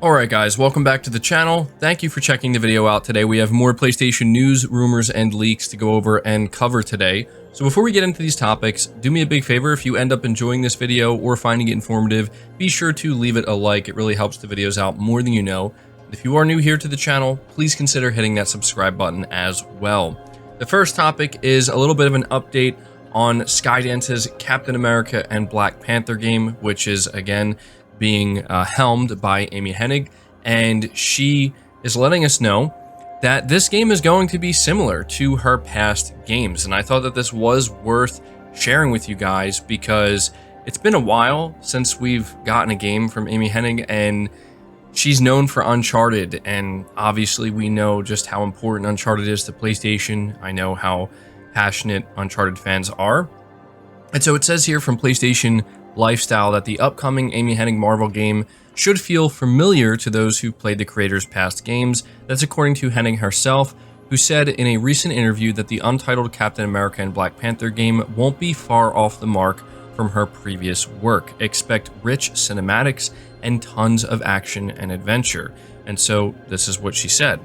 Alright guys, welcome back to the channel. Thank you for checking the video out today. We have more PlayStation news, rumors, and leaks to go over and cover today. So before we get into these topics, do me a big favor. If you end up enjoying this video or finding it informative, be sure to leave it a like. It really helps the videos out more than you know. If you are new here to the channel, please consider hitting that subscribe button as well. The first topic is a little bit of an update on Skydance's Captain America and Black Panther game, which is, again, being helmed by Amy Hennig, and she is letting us know that this game is going to be similar to her past games. And I thought that this was worth sharing with you guys because it's been a while since we've gotten a game from Amy Hennig, and she's known for Uncharted, and obviously we know just how important Uncharted is to PlayStation. I know how passionate Uncharted fans are. And so it says here from PlayStation Lifestyle that the upcoming Amy Hennig Marvel game should feel familiar to those who played the creator's past games. That's according to Hennig herself, who said in a recent interview that the untitled Captain America and Black Panther game won't be far off the mark from her previous work. Expect rich cinematics and tons of action and adventure. And so this is what she said.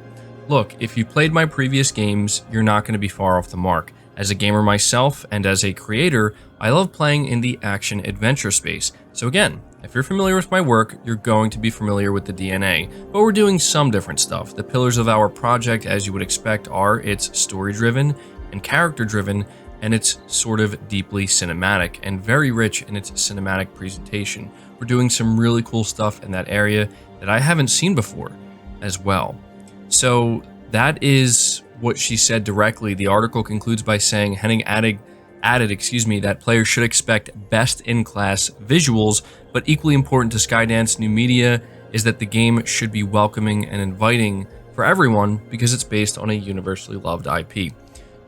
Look, if you played my previous games, you're not going to be far off the mark. As a gamer myself and as a creator, I love playing in the action-adventure space. So again, if you're familiar with my work, you're going to be familiar with the DNA, but we're doing some different stuff. The pillars of our project, as you would expect, are it's story-driven and character-driven, and it's sort of deeply cinematic and very rich in its cinematic presentation. We're doing some really cool stuff in that area that I haven't seen before as well. So that is what she said directly. The article concludes by saying Hennig added that players should expect best-in-class visuals, but equally important to Skydance new media is that the game should be welcoming and inviting for everyone because it's based on a universally loved IP.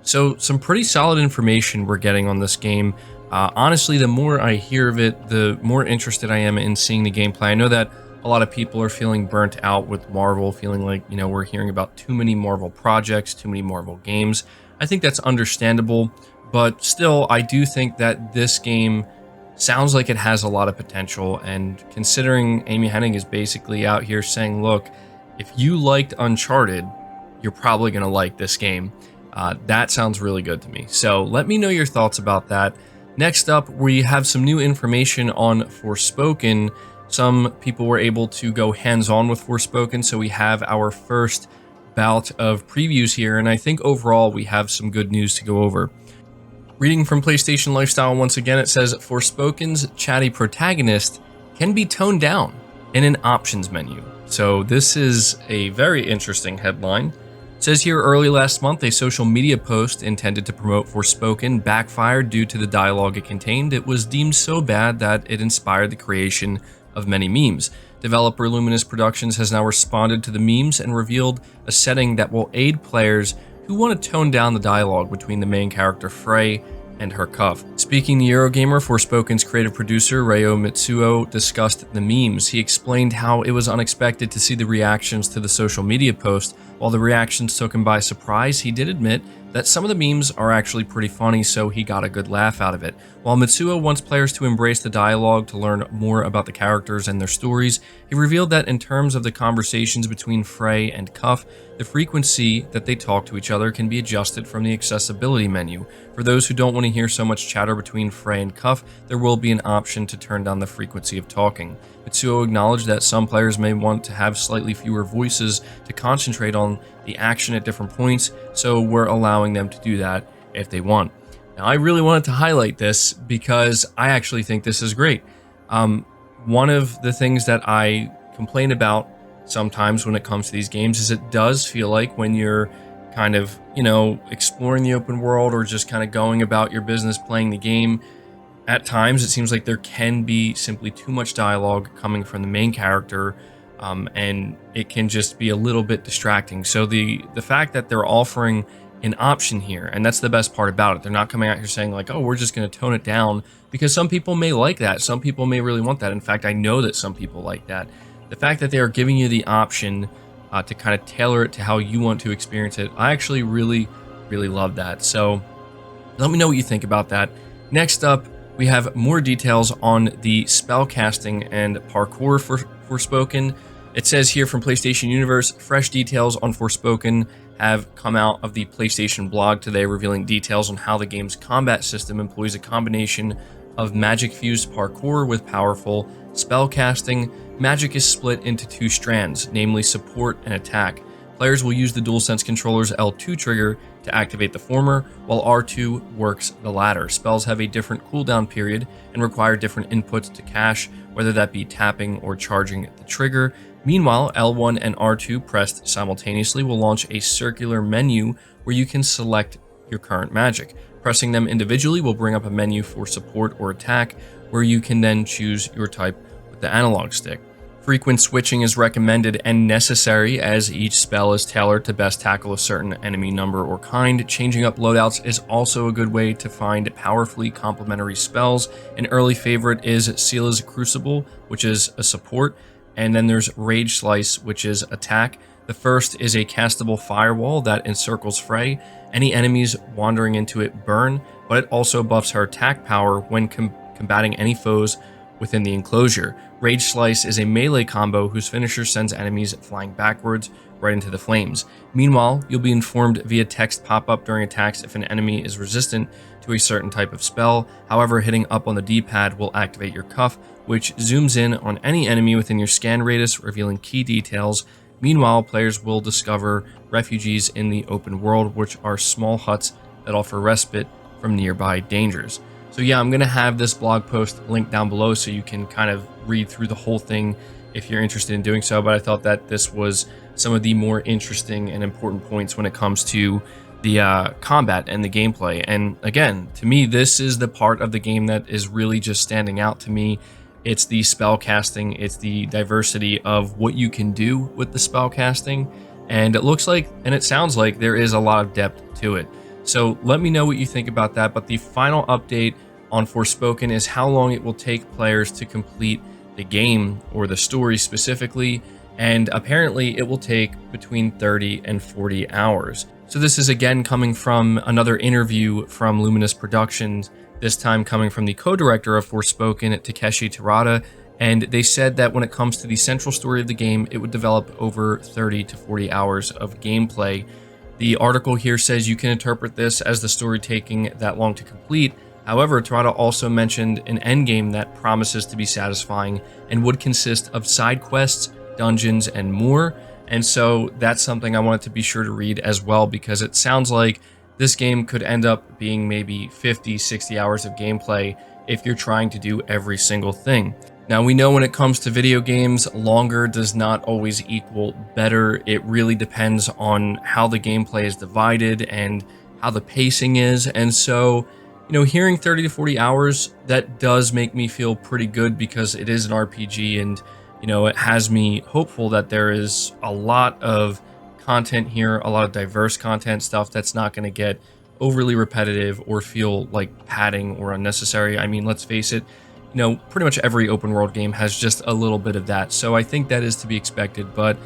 So some pretty solid information we're getting on this game. Honestly, the more I hear of it, the more interested I am in seeing the gameplay. I know that a lot of people are feeling burnt out with Marvel, feeling like, you know, we're hearing about too many Marvel projects, too many Marvel games. I think that's understandable, but still, I do think that this game sounds like it has a lot of potential. And considering Amy Hennig is basically out here saying, look, if you liked Uncharted, you're probably going to like this game. That sounds really good to me. So let me know your thoughts about that. Next up, we have some new information on Forspoken. Some people were able to go hands-on with Forspoken, so we have our first bout of previews here, and I think overall we have some good news to go over. Reading from PlayStation Lifestyle once again, it says Forspoken's chatty protagonist can be toned down in an options menu. So this is a very interesting headline. It says here, early last month, a social media post intended to promote Forspoken backfired due to the dialogue it contained. It was deemed so bad that it inspired the creation of many memes. Developer Luminous Productions has now responded to the memes and revealed a setting that will aid players who want to tone down the dialogue between the main character Frey and her cuff. Speaking to Eurogamer, Forspoken's creative producer Ryo Mitsuo discussed the memes. He explained how it was unexpected to see the reactions to the social media post. While the reactions took him by surprise, he did admit that some of the memes are actually pretty funny, so he got a good laugh out of it. While Mitsuo wants players to embrace the dialogue to learn more about the characters and their stories, he revealed that in terms of the conversations between Frey and Cuff, the frequency that they talk to each other can be adjusted from the accessibility menu. For those who don't want to hear so much chatter between Frey and Cuff, there will be an option to turn down the frequency of talking. Mitsuo acknowledged that some players may want to have slightly fewer voices to concentrate on the action at different points, so we're allowing them to do that if they want. Now, I really wanted to highlight this because I actually think this is great. One of the things that I complain about sometimes when it comes to these games is it does feel like when you're kind of, you know, exploring the open world or just kind of going about your business playing the game, at times it seems like there can be simply too much dialogue coming from the main character, and it can just be a little bit distracting. So the fact that they're offering an option here, and that's the best part about it. They're not coming out here saying like, oh, we're just going to tone it down, because some people may like that. Some people may really want that. In fact, I know that some people like that. The fact that they are giving you the option to kind of tailor it to how you want to experience it, I actually really, really love that. So let me know what you think about that. Next up, we have more details on the spellcasting and parkour for Forspoken. It says here from PlayStation Universe, fresh details on Forspoken have come out of the PlayStation blog today, revealing details on how the game's combat system employs a combination of magic-fused parkour with powerful spell casting. Magic is split into two strands, namely support and attack. Players will use the DualSense controller's L2 trigger to activate the former, while R2 works the latter. Spells have a different cooldown period and require different inputs to cache, whether that be tapping or charging the trigger. Meanwhile, L1 and R2 pressed simultaneously will launch a circular menu where you can select your current magic. Pressing them individually will bring up a menu for support or attack, where you can then choose your type with the analog stick. Frequent switching is recommended and necessary, as each spell is tailored to best tackle a certain enemy number or kind. Changing up loadouts is also a good way to find powerfully complementary spells. An early favorite is Sela's Crucible, which is a support, and then there's Rage Slice, which is attack. The first is a castable firewall that encircles Frey. Any enemies wandering into it burn, but it also buffs her attack power when combating any foes within the enclosure. Rage Slice is a melee combo whose finisher sends enemies flying backwards right into the flames. Meanwhile, you'll be informed via text pop-up during attacks if an enemy is resistant to a certain type of spell. However, hitting up on the D-pad will activate your cuff, which zooms in on any enemy within your scan radius, revealing key details. Meanwhile, players will discover refugees in the open world, which are small huts that offer respite from nearby dangers. So yeah, I'm going to have this blog post linked down below so you can kind of read through the whole thing if you're interested in doing so, but I thought that this was some of the more interesting and important points when it comes to the combat and the gameplay. And again, to me, this is the part of the game that is really just standing out to me. It's the spell casting, it's the diversity of what you can do with the spell casting, and it looks like, and it sounds like, there is a lot of depth to it. So let me know what you think about that. But the final update on Forspoken is how long it will take players to complete the game, or the story specifically, and apparently it will take between 30 and 40 hours. So this is again coming from another interview from Luminous Productions, this time coming from the co-director of Forspoken, Takeshi Terada, and they said that when it comes to the central story of the game, it would develop over 30 to 40 hours of gameplay. The article here says you can interpret this as the story taking that long to complete. However, Terada also mentioned an endgame that promises to be satisfying and would consist of side quests, dungeons, and more. And so that's something I wanted to be sure to read as well, because it sounds like this game could end up being maybe 50, 60 hours of gameplay if you're trying to do every single thing. Now, we know when it comes to video games, longer does not always equal better. It really depends on how the gameplay is divided and how the pacing is. And so, you know, hearing 30 to 40 hours, that does make me feel pretty good, because it is an RPG, and, you know, it has me hopeful that there is a lot of content here, a lot of diverse content, stuff that's not going to get overly repetitive or feel like padding or unnecessary. I mean, let's face it, you know, pretty much every open world game has just a little bit of that. So I think that is to be expected, but,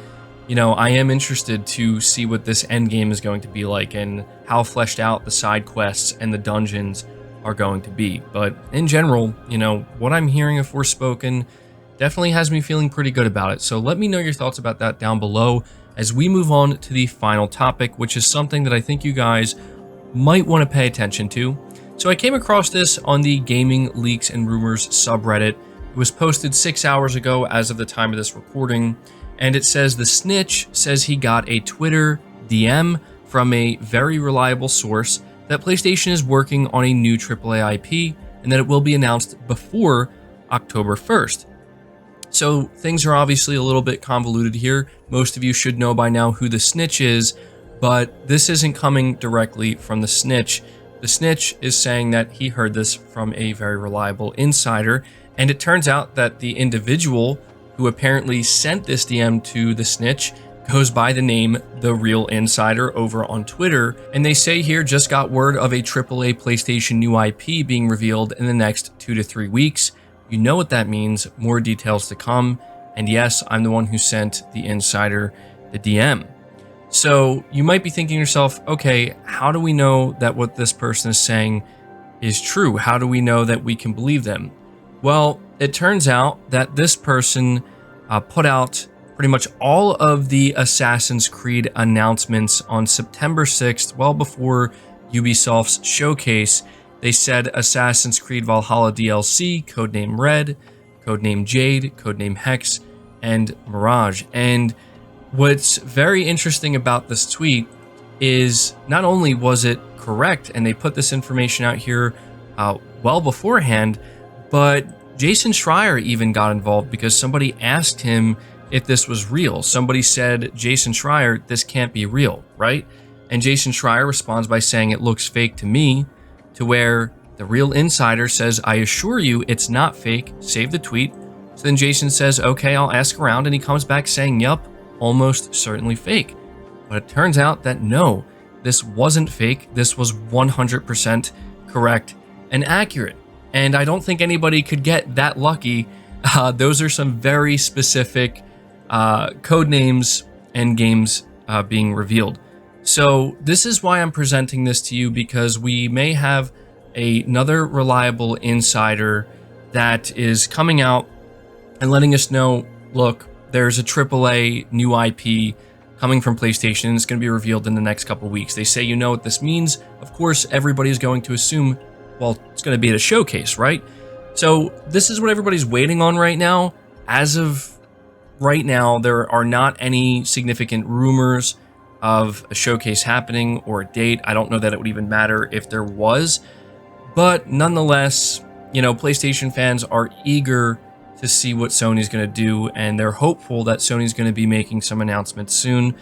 you know, I am interested to see what this end game is going to be like and how fleshed out the side quests and the dungeons are going to be. But in general, you know, what I'm hearing of Forspoken definitely has me feeling pretty good about it. So let me know your thoughts about that down below as we move on to the final topic, which is something that I think you guys might want to pay attention to. So I came across this on the Gaming Leaks and Rumors subreddit. It was posted 6 hours ago as of the time of this recording, and it says the snitch says he got a Twitter DM from a very reliable source that PlayStation is working on a new AAA IP and that it will be announced before October 1st. So things are obviously a little bit convoluted here. Most of you should know by now who the snitch is, but this isn't coming directly from the snitch. The snitch is saying that he heard this from a very reliable insider, and it turns out that the individual who apparently sent this DM to the snitch goes by the name The Real Insider over on Twitter, and they say here just got word of a AAA PlayStation new IP being revealed in the next 2 to 3 weeks. You know what that means, more details to come, and yes, I'm the one who sent the insider the DM. So you might be thinking to yourself, okay, how do we know that what this person is saying is true? How do we know that we can believe them? Well, it turns out that this person put out pretty much all of the Assassin's Creed announcements on September 6th, well before Ubisoft's showcase. They said Assassin's Creed Valhalla DLC, codename Red, codename Jade, codename Hex, and Mirage. And what's very interesting about this tweet is not only was it correct, and they put this information out here well beforehand, but Jason Schreier even got involved because somebody asked him if this was real. Somebody said, Jason Schreier, this can't be real, right? And Jason Schreier responds by saying it looks fake to me, to where the real insider says, I assure you it's not fake, save the tweet. So then Jason says, okay, I'll ask around, and he comes back saying, yup, almost certainly fake. But it turns out that no, this wasn't fake, this was 100% correct and accurate. And I don't think anybody could get that lucky. Those are some very specific code names and games being revealed. So this is why I'm presenting this to you, because we may have another reliable insider that is coming out and letting us know, look, there's a AAA new IP coming from PlayStation. It's going to be revealed in the next couple weeks. They say, you know what this means? Of course, everybody's going to assume, well, it's going to be at a showcase, right? So this is what everybody's waiting on right now. As of right now, there are not any significant rumors of a showcase happening or a date. I don't know that it would even matter if there was, but nonetheless, you know, PlayStation fans are eager to see what Sony's going to do, and they're hopeful that Sony's going to be making some announcements soon.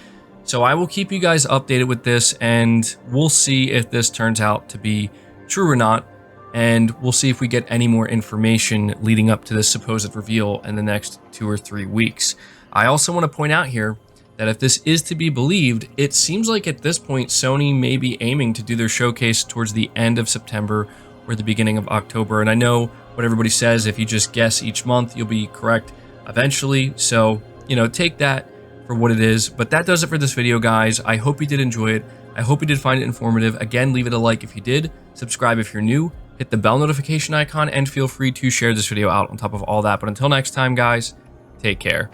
So I will keep you guys updated with this, and we'll see if this turns out to be true or not, and we'll see if we get any more information leading up to this supposed reveal in the next 2 or 3 weeks. I also want to point out here that if this is to be believed, it seems like at this point Sony may be aiming to do their showcase towards the end of September or the beginning of October. And I know what everybody says, if you just guess each month, you'll be correct eventually. So, you know, take that for what it is. But that does it for this video, guys. I hope you did enjoy it. I hope you did find it informative. Again, leave it a like if you did. Subscribe if you're new. Hit the bell notification icon, and feel free to share this video out on top of all that. But until next time, guys, take care.